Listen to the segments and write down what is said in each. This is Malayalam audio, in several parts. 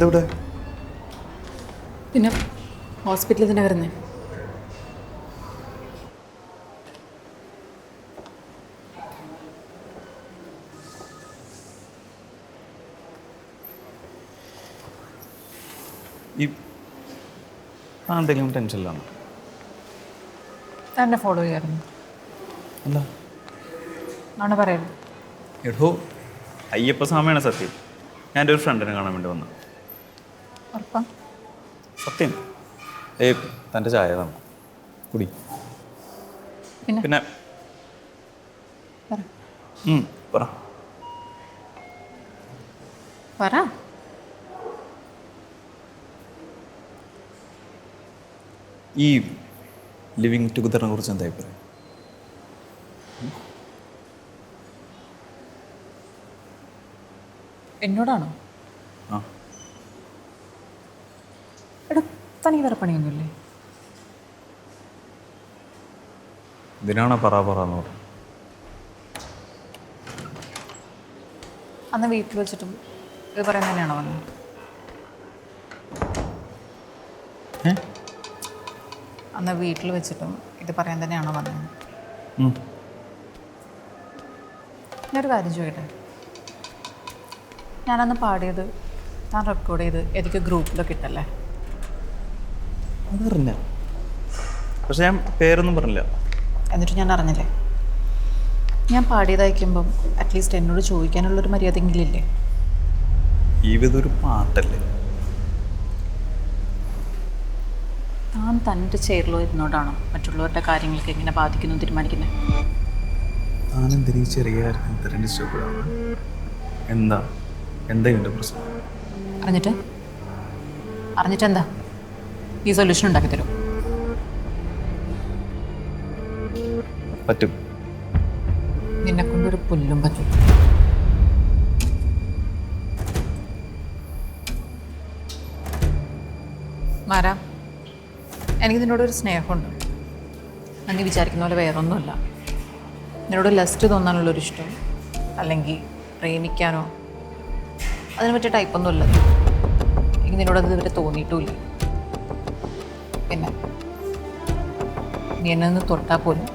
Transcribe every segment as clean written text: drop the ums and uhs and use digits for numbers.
എന്താ ഇവിടെ? പിന്നെ ഹോസ്പിറ്റലിൽ തന്നെ വരുന്നേ. ഈ എന്തെങ്കിലും ടെൻഷനിലാണ്? എന്നെ ഫോളോ ചെയ്യാറുണ്ട്. എന്താ ആണ് പറയരുത്. എടോ, അയ്യപ്പസ്വാമിയാണ് സത്യം. ഞാൻ എൻ്റെ ഒരു ഫ്രണ്ടിനെ കാണാൻ വേണ്ടി വന്നു. ഉറപ്പാ? സത്യം. തൻ്റെ ചായ തന്നെ കുടി. പിന്നെ പറ. പറ. ഈ ലിവിങ് ടുഗദറിനെ കുറിച്ച് എന്താ അഭിപ്രായം? എന്നോടാണോ? ആ, എടാ, തനിക്ക് വേറെ പണിയൊന്നുമില്ലേ? ഇതിനാണ് പറയാന്ന് പറഞ്ഞു. അന്ന് വീട്ടിൽ വെച്ചിട്ടും ഇത് പറയാൻ തന്നെയാണോ വന്നത്? അന്ന് വീട്ടിൽ വെച്ചിട്ടും ഇത് പറയാൻ തന്നെയാണോ വന്നത്? ഞാനൊരു കാര്യം ചോദിക്കട്ടെ. ഞാനന്ന് പാടിയത് ഞാൻ റെക്കോർഡ് ചെയ്ത് എനിക്ക് ഗ്രൂപ്പിലൊക്കെ ഇട്ടല്ലേ? അതറിഞ്ഞ, പക്ഷെ ഞാൻ പേരൊന്നും പറഞ്ഞില്ല. എന്നിട്ട് ഞാൻ അറിഞ്ഞില്ലേ? ഞാൻ പാടിയതയക്കുമ്പം അറ്റ്ലീസ്റ്റ് എന്നോട് ചോദിക്കാനുള്ളൊരു മര്യാദയെങ്കിലും ഇല്ലേ? ഇതൊരു പാട്ടല്ലേ? താൻ തൻ്റെ ചെയറിലോ ഇരുന്നോണ്ടാണോ മറ്റുള്ളവരുടെ കാര്യങ്ങൾക്ക് എങ്ങനെ ബാധിക്കുന്നു തീരുമാനിക്കുന്നത്? താനെന്തിനീ ചെറിയ കാര്യത്തിന് ഇത്രയും ഡിസ്റ്റർബ്? എന്താ ഇതിൻ്റെ പ്രശ്നം? അറിഞ്ഞിട്ടെന്താ? ഈ സൊല്യൂഷൻ ഉണ്ടാക്കി തരും. പറ്റും. നിന്നെ കൊണ്ടൊരു പുല്ലും പറ്റും. മാരാ, എനിക്ക് നിന്നോടൊരു സ്നേഹമുണ്ട്. നീ വിചാരിക്കുന്ന പോലെ വേറൊന്നുമല്ല. നിന്നോട് ലസ്റ്റ് തോന്നാനുള്ളൊരു ഇഷ്ടം, അല്ലെങ്കിൽ പ്രേമിക്കാനോ അതിന് പറ്റിയ ടൈപ്പൊന്നുമില്ല. എനിക്ക് നിന്നോടത് ഇതുവരെ തോന്നിയിട്ടുമില്ല. പിന്നെ നീ എന്നെ ഒന്ന് തൊട്ടാൽ പോലും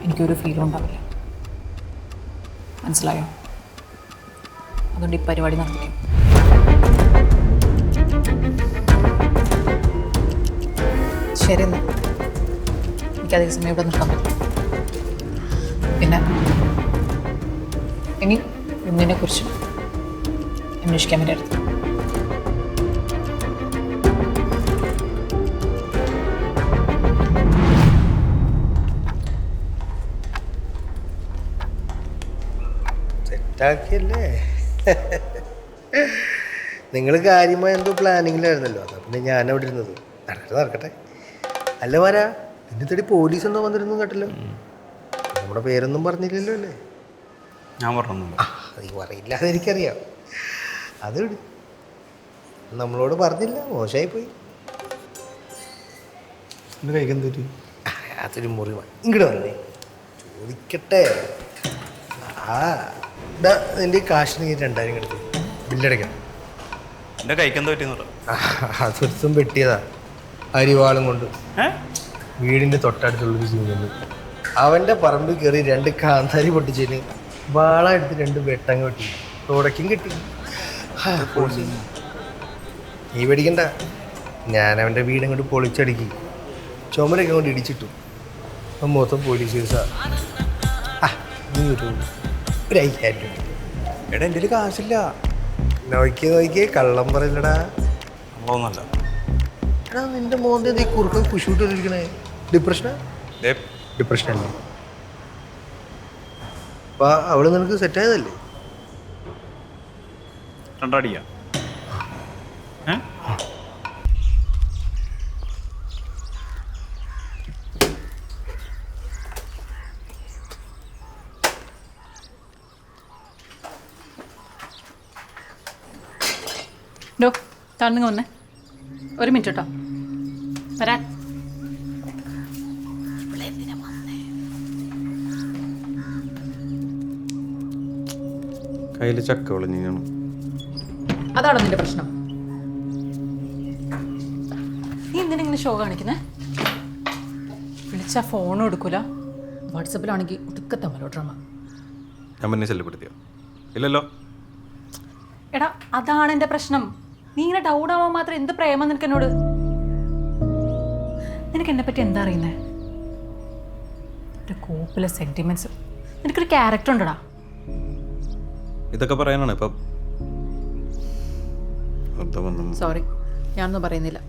എനിക്കൊരു ഫീലും ഉണ്ടാവില്ല. മനസ്സിലായോ? അതുകൊണ്ട് ഈ പരിപാടി നടത്തിക്കും. ശരി, എന്നാൽ എനിക്കതേ സമയം ഇവിടെ നിൽക്കാൻ പറ്റില്ല. പിന്നെ ഇനി ഒന്നിനെക്കുറിച്ചും അന്വേഷിക്കാൻ വേണ്ടി അടുത്ത്. സെറ്റാക്കിയല്ലേ? നിങ്ങൾ കാര്യമായ എന്തോ പ്ലാനിങ്ങിലായിരുന്നല്ലോ. അതാ പിന്നെ ഞാനവിടെ ഇരുന്നത്. നടക്കട്ടെ. അല്ല വരാ, നിന്നെ തേടി പോലീസ് എന്തോ വന്നിരുന്നു കേട്ടല്ലോ. നമ്മുടെ പേരൊന്നും പറഞ്ഞില്ലല്ലോ അല്ലേ? ഞാൻ പറഞ്ഞു. നീ പറയില്ല, അതെനിക്കറിയാം. അത് നമ്മളോട് പറഞ്ഞില്ല, മോശമായിപ്പോയി. എൻ്റെ കൈക്ക് എന്തൊരു അതൊരു മുറിവാണ്. ഇങ്ങോട്ട് വന്നേ, ചോദിക്കട്ടെ. ഇതാ നിൻ്റെ കാശിന് 2000 കിടക്കും, ബില്ലടയ്ക്കണം. എൻ്റെ കൈക്ക് എന്താ പറ്റിയെന്ന് പറയാം. അതൊരുത്തും വെട്ടിയതാ അരിവാളും കൊണ്ട്. വീടിൻ്റെ തൊട്ടടുത്തുള്ളൊരു സീനുണ്ട്. അവൻ്റെ പറമ്പിൽ കയറി 2 കാന്താരി പൊട്ടിച്ചതിന് വാള എടുത്ത് 2 വെട്ടങ്ങ് വെട്ടി. തുടക്കും കിട്ടി. നീ പേടിക്കണ്ട, ഞാൻ അവൻ്റെ വീടങ്ങോട്ട് പൊളിച്ചടുക്കി ചുമരൊക്കെ കൊണ്ട് ഇടിച്ചിട്ടു. അപ്പം മൊത്തം പോലീസ് കേസാ. നീ ഒരു 5000 രൂപ. എടാ, എൻ്റെ ഒരു കാശില്ല. നോക്കിയേ കള്ളം പറയില്ലടാ. നമ്മളൊന്നല്ല. എടാ, നിന്റെ മോൻ്റെ ഈ കുറുക്ക കുശൂട്ടിരിക്കണേ ഡിപ്രഷനല്ലേ? അപ്പം അവള് നിനക്ക് സെറ്റായതല്ലേ? രണ്ടടിയാ. താഴ്ന്നു വന്നേ, ഒരു മിനിറ്റ് കേട്ടോ, വരാൻ. കയ്യിൽ ചക്ക വിളഞ്ഞാണ്. അതാണോ നിന്റെ പ്രശ്നം? ഇങ്ങനെ ഷോ കാണിക്കുന്നേ? വിളിച്ചാൽ ഫോണും എടുക്കൂല, വാട്സപ്പിലാണെങ്കിൽ ഒടുക്കത്തെ മലോഡ്രാമ. ഞാൻ മുന്നേ ശല്യപ്പെടുത്തിയോ? ഇല്ലല്ലോ. എടാ അതാണ് എൻ്റെ പ്രശ്നം. നീ ഇങ്ങനെ ഡൗൺ ആവാൻ മാത്രം എന്ത് പ്രേമം നിനക്ക് എന്നോട്? നിനക്ക് എന്നെ പറ്റി എന്താ അറിയുന്നേ? ഒരു കോപ്പിലെ സെന്റിമെന്റ്സ്. നിനക്കൊരു ക്യാരക്ടർ ഉണ്ടടാ. ഇതൊക്കെ പറയാനാണ് ഇപ്പം. സോറി, ഞാനൊന്നും പറയുന്നില്ല.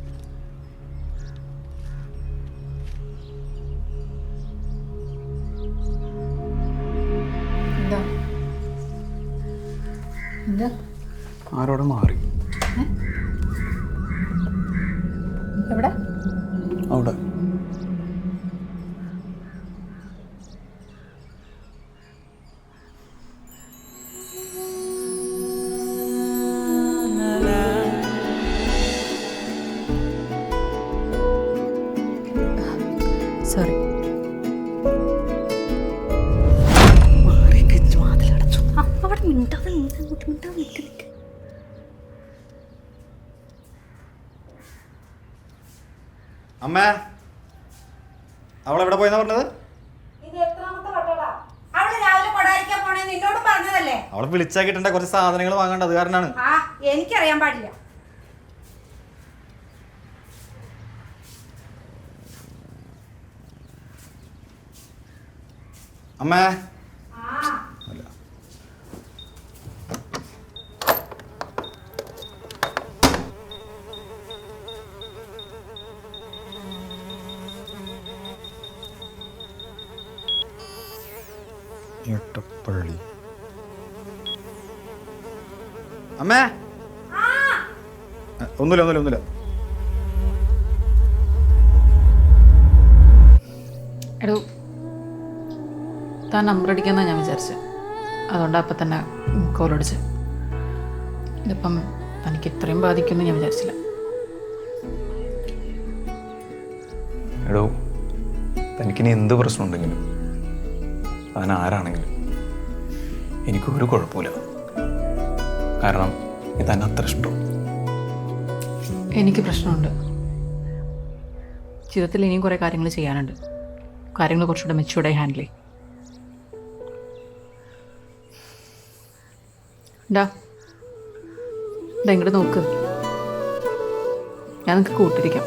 എന്താ എന്താ ആരോടെ മാറി? എവിടെ? അവിടെ. സോറി. അവിടെ മിണ്ടാതെ നിൽക്ക്. അമ്മ, അവളെവിടെ പോയെന്നാ പറഞ്ഞത്? അവളെ വിളിച്ചാക്കിട്ടുണ്ട്, കുറച്ച് സാധനങ്ങൾ വാങ്ങണ്ട, അത് കാരണമാണ്. എനിക്കറിയാൻ പാടില്ല. അമ്മേ. എട്ടപ്പള്ളി. അമ്മേ. ഒന്നുമില്ല. എടോ, താൻ നമ്പർ അടിക്കാന്നാണ് ഞാൻ വിചാരിച്ചത്. അതുകൊണ്ടാണ് അപ്പം തന്നെ കോൾ അടിച്ചത്. ഇതിപ്പം തനിക്ക് ഇത്രയും ബാധിക്കുമെന്ന് ഞാൻ വിചാരിച്ചില്ല. എടോ, തനിക്കിനി എന്ത് പ്രശ്നമുണ്ടെങ്കിലും താൻ ആരാണെങ്കിലും എനിക്കൊരു കുഴപ്പമില്ല. കാരണം ഇത് തന്നെ അത്ര ഇഷ്ടം. എനിക്ക് പ്രശ്നമുണ്ട്. ജീവിതത്തിൽ ഇനിയും കുറേ കാര്യങ്ങൾ ചെയ്യാനുണ്ട്. കാര്യങ്ങൾ കുറച്ചുകൂടെ മെച്ചൂർഡായി ഹാൻഡിൽ ചെയ്യും. ഇങ്ങോട്ട് നോക്ക്. ഞാൻ നിങ്ങൾക്ക് കൂട്ടിരിക്കാം,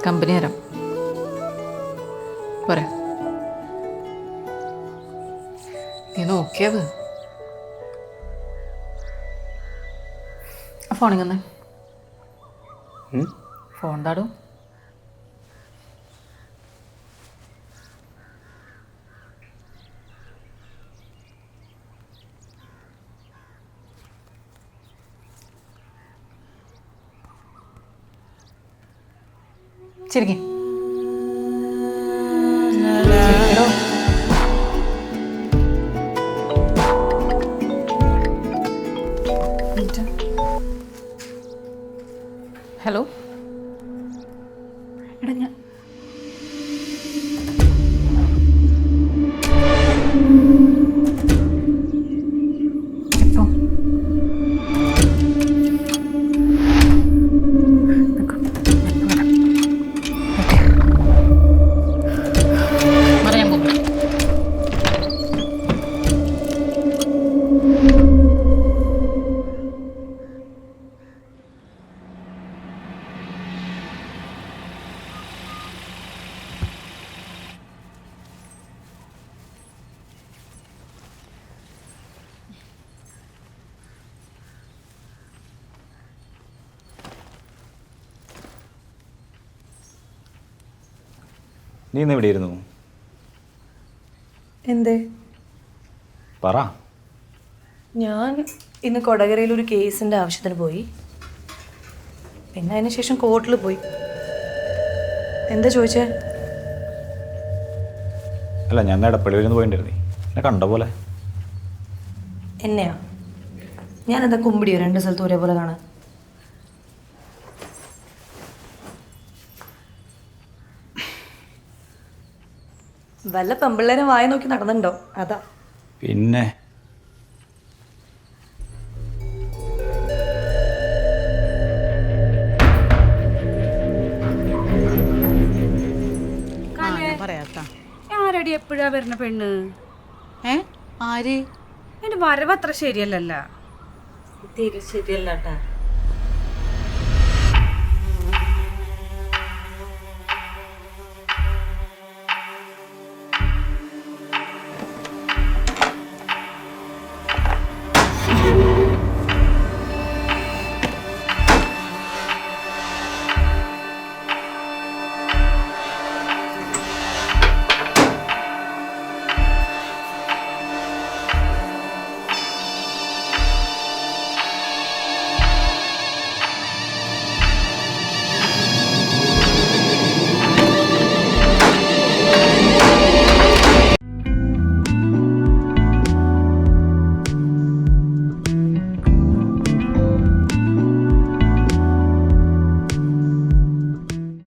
കമ്പനി തരാം. പോരാ? നീ നോക്കിയത് ഫോണിങ്ങന്ന് ഫോൺ താടും. ചിരിക്കേ. ഹലോ. എടാ ഞാൻ എപ്പോ പറയാൻ പോകും? നീ ഇന്ന് എവിടെയായിരുന്നു? എന്തേ? പറ. ഞാൻ ഇന്ന് കൊടകരയിൽ ഒരു കേസിൻ്റെ ആവശ്യത്തിന് പോയി. പിന്നെ അതിന് ശേഷം കോർട്ടിൽ പോയി. എന്താ ചോദിച്ചേ? അല്ല, ഞാൻ എടപ്പള്ളിയിൽ പോയിണ്ടായിരുന്നേ, എന്നെ കണ്ട പോലെ. എന്നെയാ? ഞാനെന്താ കുമ്പിടിയോ രണ്ട് സ്ഥലത്ത് ഒരേപോലെ കാണാൻ? വല്ല പെമ്പിള്ളേരെ വായ നോക്കി നടന്നുണ്ടോ? അതാ. പിന്നെ ആരടി എപ്പോഴാ വരുന്ന പെണ്ണ്? ആര്? എന്റെ വരവ് അത്ര ശരിയല്ലല്ല. തീരെ ശരിയല്ല കേട്ടാ.